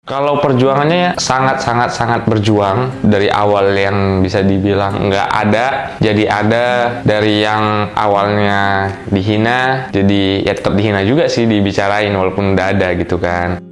Kalau perjuangannya sangat berjuang dari awal yang bisa dibilang nggak ada jadi ada, dari yang awalnya dihina jadi ya tetap dihina juga sih, dibicarain walaupun udah ada gitu kan.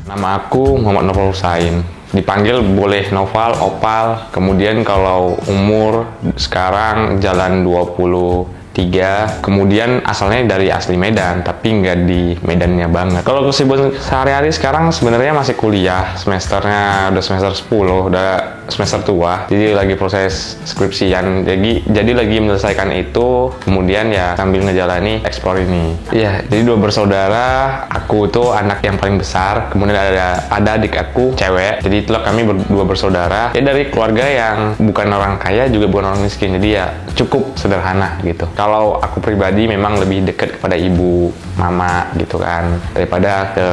Nama aku Muhammad Noval Husain. Dipanggil boleh Noval, Opal. Kemudian kalau umur sekarang jalan 23. Kemudian asalnya dari asli Medan, tapi nggak di Medannya banget. Kalau kesibukan sehari-hari sekarang sebenarnya masih kuliah. Semesternya udah semester 10, udah semester tua. Jadi lagi proses skripsian. Jadi lagi menyelesaikan itu. Kemudian ya sambil ngejalani eksplor ini. Iya, jadi dua bersaudara. Aku tuh anak yang paling besar. Kemudian ada adik aku cewek. Jadi itulah kami berdua bersaudara. Ya dari keluarga yang bukan orang kaya juga bukan orang miskin. Jadi ya cukup sederhana gitu. Kalau aku pribadi memang lebih dekat kepada ibu, mama gitu kan, daripada ke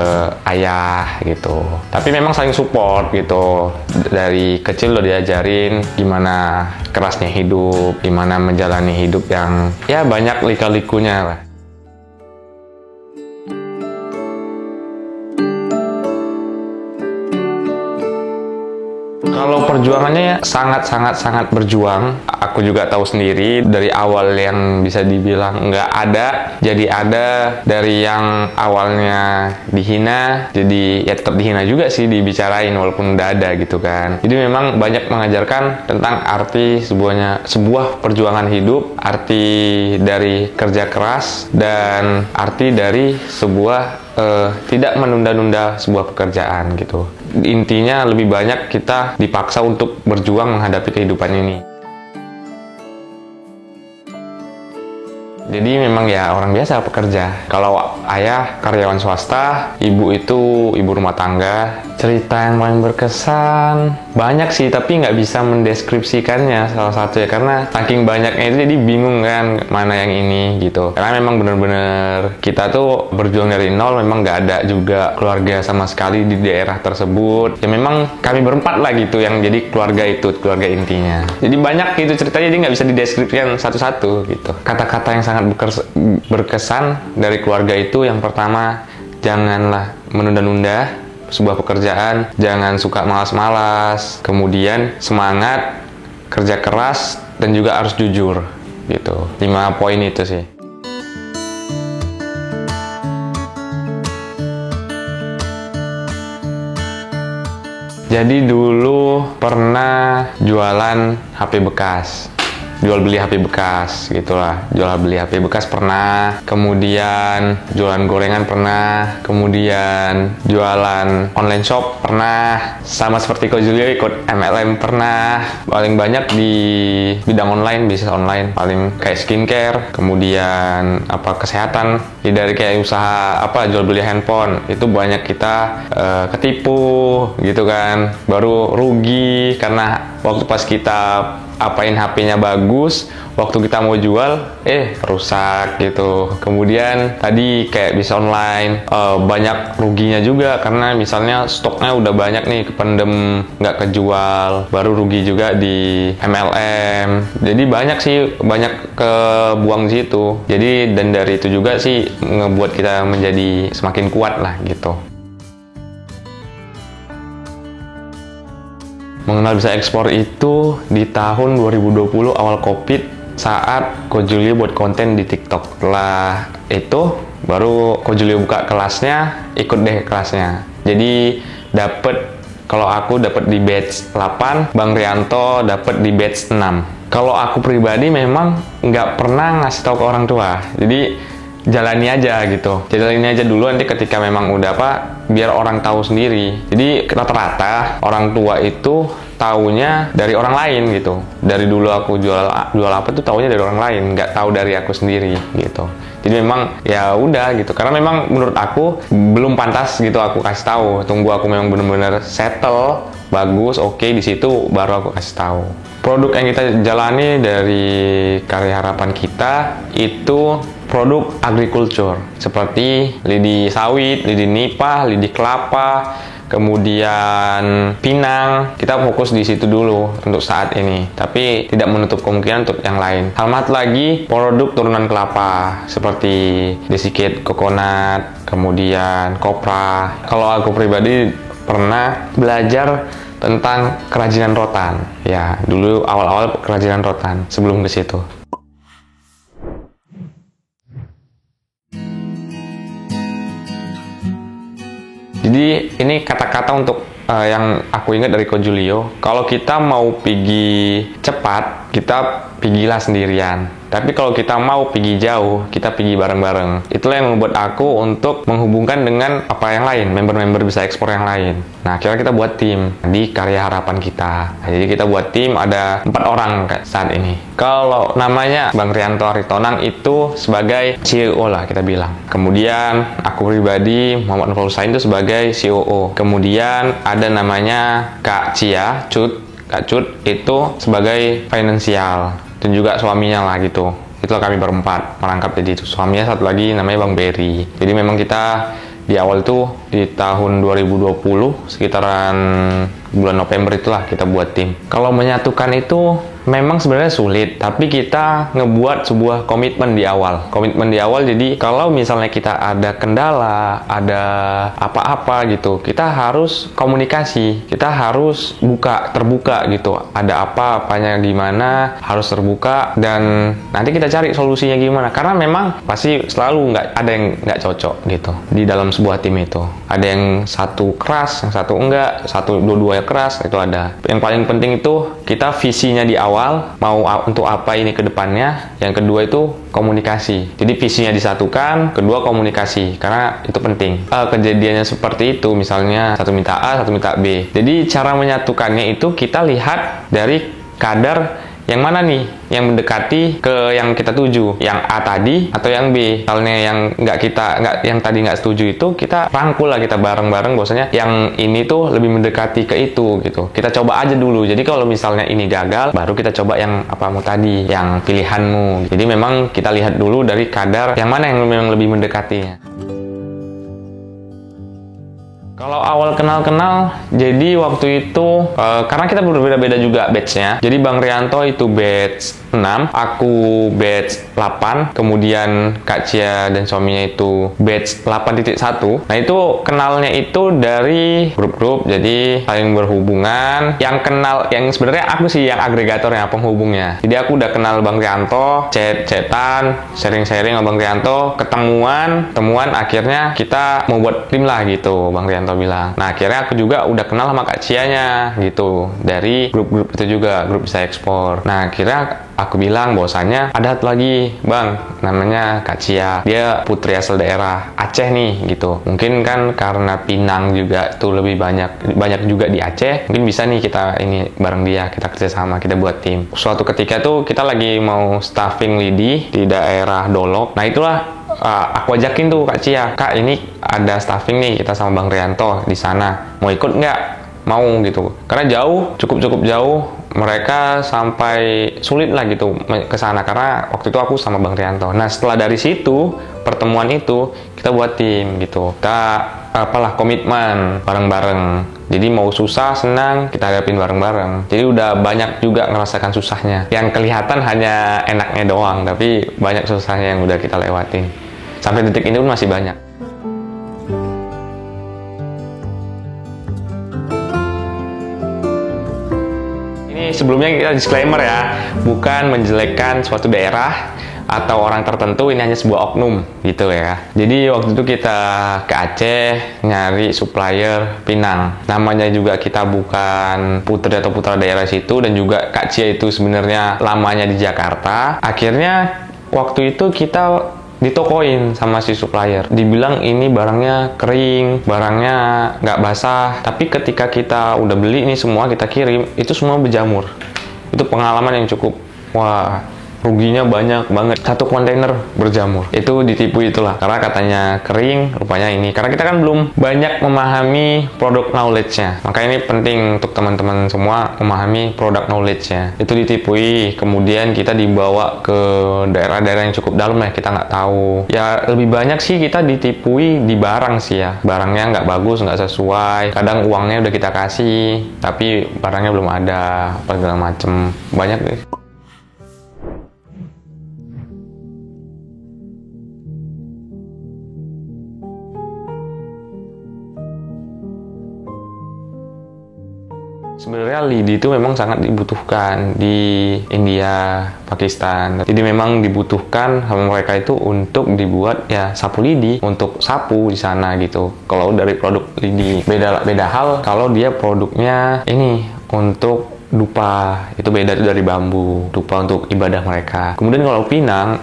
ayah gitu. Tapi memang saling support gitu. Dari kecil udah diajarin gimana kerasnya hidup, gimana menjalani hidup yang ya banyak lika-likunya lah. Kalau perjuangannya sangat berjuang. Aku juga tahu sendiri dari awal yang bisa dibilang nggak ada jadi ada, dari yang awalnya dihina jadi ya tetap dihina juga sih, dibicarain walaupun udah ada gitu kan. Jadi memang banyak mengajarkan tentang arti sebuah perjuangan hidup, arti dari kerja keras, dan arti dari sebuah tidak menunda-nunda sebuah pekerjaan gitu. Intinya lebih banyak kita dipaksa untuk berjuang menghadapi kehidupan ini. Jadi memang ya orang biasa pekerja. Kalau ayah karyawan swasta, ibu itu ibu rumah tangga. Cerita yang paling berkesan banyak sih, tapi nggak bisa mendeskripsikannya salah satu ya, karena saking banyaknya itu jadi bingung kan mana yang ini gitu. Karena memang bener-bener kita tuh berjuang dari nol, memang nggak ada juga keluarga sama sekali di daerah tersebut. Ya memang kami berempat lah gitu yang jadi keluarga itu, keluarga intinya. Jadi banyak gitu ceritanya, jadi nggak bisa dideskripsikan satu-satu gitu. Kata-kata yang sangat berkesan dari keluarga itu, yang pertama, janganlah menunda-nunda sebuah pekerjaan, jangan suka malas-malas, kemudian semangat, kerja keras, dan juga harus jujur gitu. 5 poin itu sih. Jadi dulu pernah jualan HP bekas, jual beli HP bekas gitulah. Jual beli HP bekas pernah, kemudian jualan gorengan pernah, kemudian jualan online shop pernah, sama seperti Ko Julio ikut MLM pernah. Paling banyak di bidang online, bisnis online, paling kayak skincare, kemudian kesehatan. Jadi dari kayak usaha jual beli handphone itu banyak kita ketipu gitu kan, baru rugi karena waktu pas kita apain HP-nya bagus, waktu kita mau jual rusak gitu. Kemudian tadi kayak bisa online banyak ruginya juga, karena misalnya stoknya udah banyak nih kependem nggak kejual, baru rugi juga di MLM. Jadi banyak kebuang di situ. Jadi dan dari itu juga sih ngebuat kita menjadi semakin kuat lah gitu. Mengenal bisa ekspor itu di tahun 2020 awal COVID, saat Ko Julio buat konten di TikTok. Setelah itu baru Ko Julio buka kelasnya, ikut deh kelasnya. Jadi kalau aku dapat di batch 8, Bang Rianto dapat di batch 6. Kalau aku pribadi memang nggak pernah ngasih tahu ke orang tua. Jadi jalani aja gitu, jalani aja dulu, nanti ketika memang udah biar orang tahu sendiri. Jadi rata-rata orang tua itu taunya dari orang lain gitu. Dari dulu aku jual apa tuh taunya dari orang lain, nggak tahu dari aku sendiri gitu. Jadi memang ya udah gitu, karena memang menurut aku belum pantas gitu aku kasih tahu. Tunggu aku memang bener-bener settle bagus, oke, di situ baru aku kasih tahu. Produk yang kita jalani dari Karya Harapan kita itu produk agriculture, seperti lidi sawit, lidi nipah, lidi kelapa, kemudian Pinang. Kita fokus di situ dulu untuk saat ini, tapi tidak menutup kemungkinan untuk yang lain. Tambah lagi produk turunan kelapa seperti Desicate Coconut, kemudian Kopra. Kalau aku pribadi pernah belajar tentang kerajinan rotan. Ya, dulu awal-awal kerajinan rotan sebelum ke situ. Jadi ini kata-kata untuk yang aku ingat dari Ko Julio. Kalau kita mau pergi cepat, kita pergilah sendirian. Tapi kalau kita mau pergi jauh, kita pergi bareng-bareng. Itulah yang membuat aku untuk menghubungkan dengan apa yang lain, member-member bisa ekspor yang lain. Nah, akhirnya kita buat tim di Karya Harapan kita. Nah, jadi kita buat tim ada 4 orang saat ini. Kalau namanya Bang Rianto Aritonang itu sebagai CEO lah kita bilang. Kemudian aku pribadi Muhammad Nurul Husain itu sebagai COO. Kemudian ada namanya Kak Cia, Kak Cut itu sebagai finansial dan juga suaminya lah gitu. Itulah kami berempat merangkap jadi itu. Suaminya satu lagi namanya Bang Berry. Jadi memang kita di awal tuh di tahun 2020 sekitaran bulan November itulah kita buat tim. Kalau menyatukan itu memang sebenarnya sulit, tapi kita ngebuat sebuah komitmen di awal. Komitmen di awal jadi kalau misalnya kita ada kendala, ada apa-apa gitu, kita harus komunikasi, kita harus terbuka gitu. Ada apa-apanya gimana, harus terbuka dan nanti kita cari solusinya gimana. Karena memang pasti selalu ada yang nggak cocok gitu di dalam sebuah tim itu. Ada yang satu keras, yang satu enggak, dua-duanya keras, itu ada. Yang paling penting itu kita visinya di awal, mau untuk apa ini ke depannya. Yang kedua itu komunikasi. Jadi visinya disatukan, kedua komunikasi, karena itu penting. Kejadiannya seperti itu, misalnya satu minta A, satu minta B. Jadi cara menyatukannya itu kita lihat dari kadar yang mana nih yang mendekati ke yang kita tuju, yang A tadi atau yang B. Misalnya yang tadi nggak setuju itu kita rangkul lah, kita bareng-bareng bahwasanya yang ini tuh lebih mendekati ke itu gitu. Kita coba aja dulu. Jadi kalau misalnya ini gagal, baru kita coba yang apamu tadi, yang pilihanmu. Jadi memang kita lihat dulu dari kadar yang mana yang memang lebih mendekatinya. Kalau awal kenal-kenal, jadi waktu itu karena kita berbeda-beda juga batch-nya. Jadi Bang Rianto itu batch 6, aku batch 8, kemudian Kak Cia dan suaminya itu batch 8.1. Nah, itu kenalnya itu dari grup-grup, jadi saling berhubungan. Yang kenal, yang sebenarnya aku sih yang agregatornya, penghubungnya. Jadi aku udah kenal Bang Rianto, chat-chatan, sharing-sharing sama Bang Rianto, temuan akhirnya kita mau buat tim lah gitu, Bang Rianto bilang. Nah, akhirnya aku juga udah kenal sama Kak Cia-nya gitu dari grup-grup itu juga, grup bisa ekspor. Nah, akhirnya aku bilang bahwasannya ada satu lagi Bang, namanya Kak Cia. Dia putri asal daerah Aceh nih gitu. Mungkin kan karena Pinang juga tuh lebih banyak juga di Aceh. Mungkin bisa nih kita ini bareng dia, kita kerjasama, kita buat tim. Suatu ketika tuh kita lagi mau staffing lidi di daerah Dolok. Nah, itulah aku ajakin tuh Kak Cia, Kak ini ada staffing nih kita sama Bang Rianto di sana, mau ikut nggak? Mau gitu, karena jauh, cukup jauh, mereka sampai sulit lah gitu ke sana karena waktu itu aku sama Bang Rianto. Nah, setelah dari situ pertemuan itu kita buat tim gitu, kita komitmen bareng-bareng. Jadi mau susah senang kita hadapin bareng-bareng. Jadi udah banyak juga ngerasakan susahnya. Yang kelihatan hanya enaknya doang, tapi banyak susahnya yang udah kita lewatin. Sampai detik ini pun masih banyak. Ini sebelumnya kita disclaimer ya, bukan menjelekkan suatu daerah atau orang tertentu, ini hanya sebuah oknum gitu ya. Jadi waktu itu kita ke Aceh nyari supplier Pinang. Namanya juga kita bukan putri atau putra daerah situ, dan juga Kak Cia itu sebenarnya lamanya di Jakarta. Akhirnya waktu itu kita ditokoin sama si supplier, dibilang ini barangnya kering, barangnya nggak basah, tapi ketika kita udah beli ini semua kita kirim, itu semua berjamur. Itu pengalaman yang cukup wah ruginya banyak banget. Satu kontainer berjamur. Itu ditipu itulah. Karena katanya kering, rupanya ini. Karena kita kan belum banyak memahami produk knowledge-nya. Maka ini penting untuk teman-teman semua memahami produk knowledge-nya. Itu ditipui, kemudian kita dibawa ke daerah-daerah yang cukup dalam ya, kita nggak tahu. Ya lebih banyak sih kita ditipui di barang sih ya. Barangnya nggak bagus, nggak sesuai. Kadang uangnya udah kita kasih, tapi barangnya belum ada, apa segala macem. Banyak deh. Sebenarnya lidi itu memang sangat dibutuhkan di India, Pakistan. Jadi memang dibutuhkan sama mereka itu untuk dibuat ya sapu lidi, untuk sapu di sana gitu. Kalau dari produk lidi beda hal kalau dia produknya ini untuk dupa, itu beda dari bambu. Dupa untuk ibadah mereka. Kemudian kalau pinang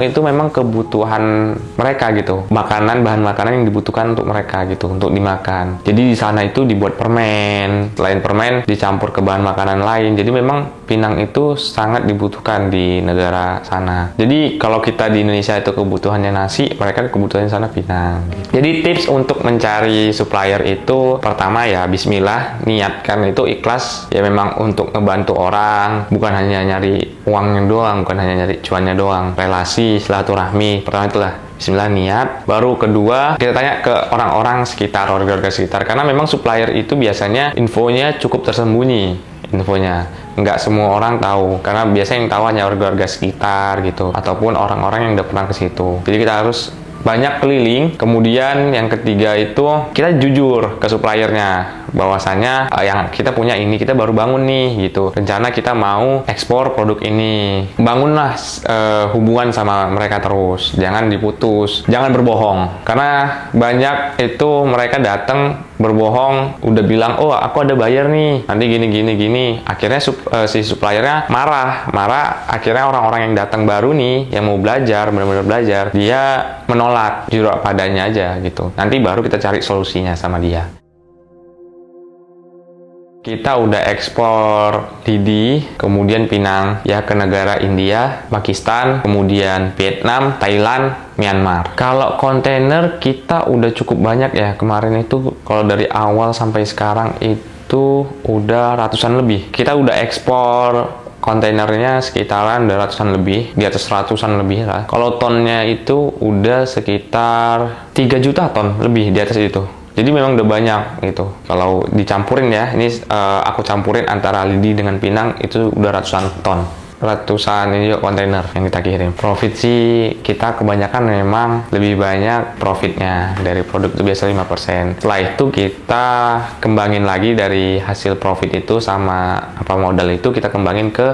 itu memang kebutuhan mereka gitu. Bahan makanan yang dibutuhkan untuk mereka gitu, untuk dimakan. Jadi di sana itu dibuat permen. Selain permen dicampur ke bahan makanan lain. Jadi memang pinang itu sangat dibutuhkan di negara sana. Jadi kalau kita di Indonesia itu kebutuhannya nasi, mereka kebutuhannya sana pinang. Jadi tips untuk mencari supplier itu pertama ya bismillah, niatkan itu ikhlas ya, memang untuk ngebantu orang, bukan hanya nyari uangnya doang, bukan hanya nyari cuannya doang. Relasi, silaturahmi, pertama itulah bismillah, niat. Baru kedua kita tanya ke orang-orang sekitar, warga-warga sekitar, karena memang supplier itu biasanya infonya cukup tersembunyi. Infonya nggak semua orang tahu, karena biasanya yang tahu hanya warga-warga sekitar gitu, ataupun orang-orang yang udah pernah ke situ. Jadi kita harus banyak keliling. Kemudian yang ketiga itu kita jujur ke suppliernya bahwasanya yang kita punya ini, kita baru bangun nih gitu, rencana kita mau ekspor produk ini. Bangunlah hubungan sama mereka terus, jangan diputus, jangan berbohong, karena banyak itu mereka datang berbohong, udah bilang oh aku ada bayar nih, nanti gini, akhirnya si suppliernya marah, akhirnya orang-orang yang datang baru nih yang mau belajar, benar-benar belajar, dia menolak jujur padanya aja gitu. Nanti baru kita cari solusinya sama dia. Kita udah ekspor lidi, kemudian pinang ya ke negara India, Pakistan, kemudian Vietnam, Thailand, Myanmar. Kalau kontainer kita udah cukup banyak ya, kemarin itu kalau dari awal sampai sekarang itu udah ratusan lebih. Kita udah ekspor kontainernya sekitaran ratusan lebih, di atas ratusan lebih lah. Kalau tonnya itu udah sekitar 3 juta ton lebih, di atas itu. Jadi memang udah banyak gitu. Kalau dicampurin ya, ini aku campurin antara lidi dengan pinang itu udah ratusan ton. Ratusan ini juga kontainer yang kita kirim. Profit sih kita kebanyakan memang lebih banyak profitnya dari produk itu biasa 5%. Setelah itu kita kembangin lagi dari hasil profit itu sama modal itu kita kembangin ke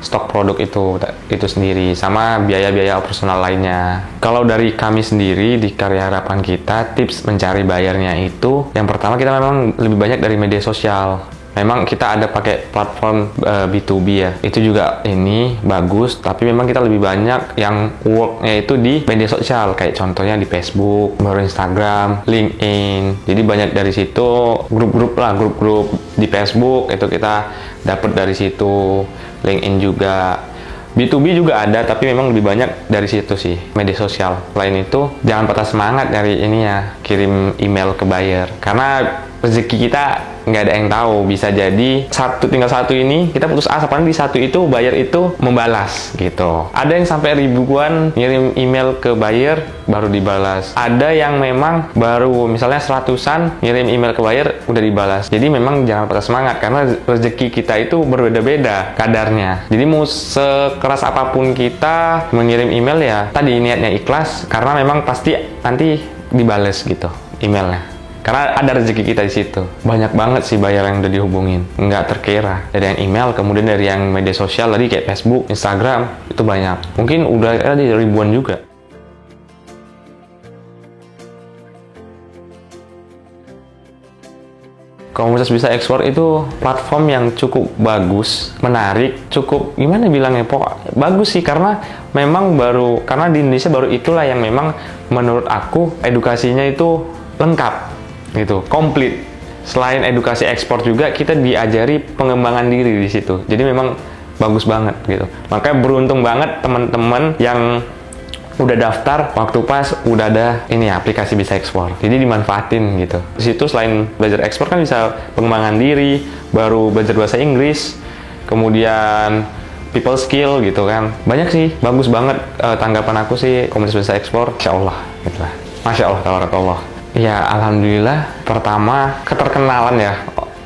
stok produk itu sendiri sama biaya-biaya operasional lainnya. Kalau dari kami sendiri di Karya Harapan kita, tips mencari bayarnya itu yang pertama kita memang lebih banyak dari media sosial. Memang kita ada pakai platform B2B ya, itu juga ini bagus, tapi memang kita lebih banyak yang worknya itu di media sosial, kayak contohnya di Facebook, baru Instagram, LinkedIn. Jadi banyak dari situ, grup-grup di Facebook itu kita dapat dari situ. LinkedIn juga, B2B juga ada, tapi memang lebih banyak dari situ sih, media sosial. Selain itu, jangan patah semangat dari ini ya, kirim email ke buyer, karena rezeki kita nggak ada yang tahu, bisa jadi tinggal satu ini kita putus asa, padahal di satu itu buyer itu membalas gitu. Ada yang sampai ribuan ngirim email ke buyer baru dibalas, ada yang memang baru misalnya 100-an ngirim email ke buyer udah dibalas. Jadi memang jangan patah semangat, karena rezeki kita itu berbeda-beda kadarnya. Jadi mau sekeras apapun kita mengirim email ya tadi niatnya ikhlas, karena memang pasti nanti dibales gitu emailnya. Karena ada rezeki kita di situ. Banyak banget sih buyer yang udah dihubungin, nggak terkira. Dari yang email, kemudian dari yang media sosial tadi kayak Facebook, Instagram, itu banyak. Mungkin udah ada ribuan juga. Komunitas Bisa Ekspor itu platform yang cukup bagus, menarik, cukup gimana bilangnya, bagus sih, karena memang karena di Indonesia baru itulah yang memang menurut aku edukasinya itu lengkap gitu, komplit. Selain edukasi ekspor juga kita diajari pengembangan diri di situ. Jadi memang bagus banget gitu. Makanya beruntung banget teman-teman yang udah daftar waktu pas udah ada ini aplikasi Bisa Ekspor, jadi dimanfaatin gitu. Di situ selain belajar ekspor kan bisa pengembangan diri, baru belajar bahasa Inggris, kemudian people skill gitu kan. Banyak sih, bagus banget. Tanggapan aku sih komunitas Bisa Ekspor, Masya Allah gitu lah. Masya Allah, tabarakallah. Ya alhamdulillah, pertama keterkenalan ya.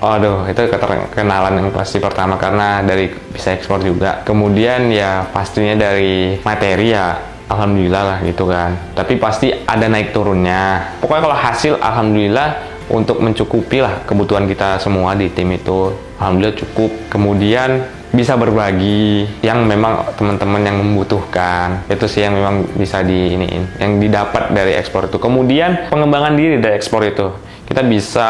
Aduh, itu keterkenalan yang pasti pertama karena dari Bisa Ekspor juga. Kemudian ya pastinya dari materi ya. Alhamdulillah lah gitu kan, tapi pasti ada naik turunnya. Pokoknya kalau hasil alhamdulillah untuk mencukupi lah kebutuhan kita semua di tim itu, alhamdulillah cukup. Kemudian bisa berbagi yang memang teman-teman yang membutuhkan, itu sih yang memang bisa diiniin, yang didapat dari ekspor itu. Kemudian pengembangan diri dari ekspor itu, kita bisa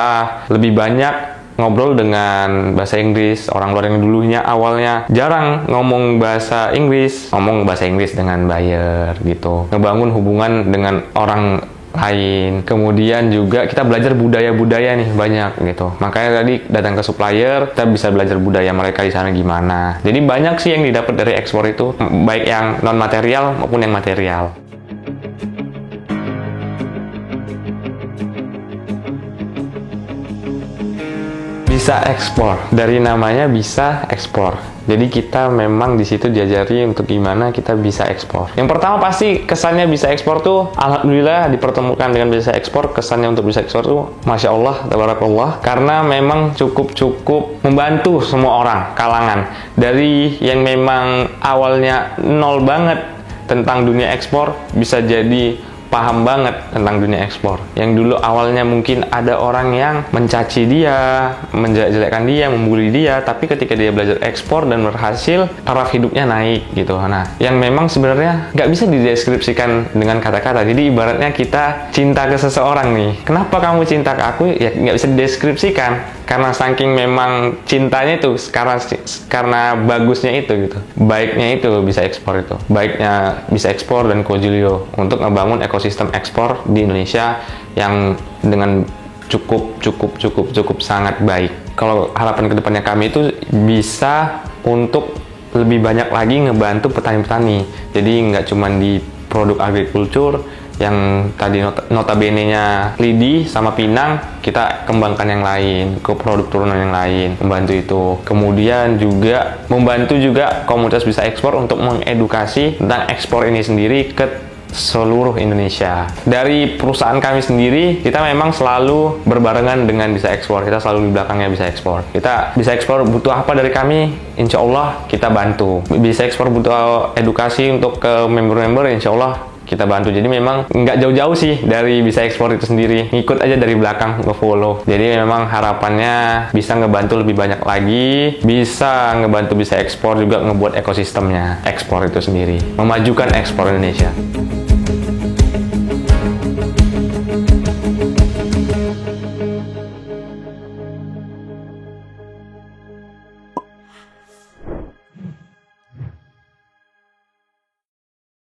lebih banyak ngobrol dengan bahasa Inggris. Orang luar yang dulunya awalnya jarang ngomong bahasa Inggris, ngomong bahasa Inggris dengan buyer gitu, ngebangun hubungan dengan orang lain. Kemudian juga kita belajar budaya-budaya nih banyak gitu. Makanya tadi datang ke supplier, kita bisa belajar budaya mereka di sana gimana. Jadi banyak sih yang didapat dari ekspor itu, baik yang non material maupun yang material. Bisa ekspor, dari namanya Bisa Ekspor. Jadi kita memang di situ diajari untuk gimana kita bisa ekspor. Yang pertama pasti kesannya bisa ekspor tuh, alhamdulillah dipertemukan dengan bisa ekspor. Kesannya untuk bisa ekspor tuh, masya Allah, tabarakallah. Karena memang cukup membantu semua orang, kalangan. Dari yang memang awalnya nol banget tentang dunia ekspor, bisa jadi paham banget tentang dunia ekspor. Yang dulu awalnya mungkin ada orang yang mencaci dia, menjelek-jelekan dia, membuli dia, tapi ketika dia belajar ekspor dan berhasil, taraf hidupnya naik gitu. Nah, yang memang sebenarnya nggak bisa dideskripsikan dengan kata-kata. Jadi ibaratnya kita cinta ke seseorang nih. Kenapa kamu cinta ke aku? Ya nggak bisa dideskripsikan. Karena saking memang cintanya itu, karena bagusnya itu gitu. Baiknya itu bisa ekspor itu. Baiknya bisa ekspor dan Kojulio untuk ngebangun ekosistem ekspor di Indonesia yang dengan cukup sangat baik. Kalau harapan kedepannya kami itu bisa untuk lebih banyak lagi ngebantu petani-petani. Jadi nggak cuma di produk agrikultur yang tadi notabene-nya lidi sama pinang, kita kembangkan yang lain ke produk turunan yang lain, membantu itu. Kemudian juga membantu juga komunitas Bisa Ekspor untuk mengedukasi tentang ekspor ini sendiri ke seluruh Indonesia. Dari perusahaan kami sendiri, kita memang selalu berbarengan dengan Bisa Ekspor. Kita selalu di belakangnya Bisa Ekspor. Kita Bisa Ekspor butuh apa dari kami, insya Allah kita bantu. Bisa Ekspor butuh edukasi untuk ke member-member, insya Allah kita bantu. Jadi memang nggak jauh-jauh sih dari Bisa Ekspor itu sendiri, ngikut aja dari belakang, nge-follow. Jadi memang harapannya bisa ngebantu lebih banyak lagi, bisa ngebantu Bisa Ekspor juga ngebuat ekosistemnya ekspor itu sendiri, memajukan ekspor Indonesia.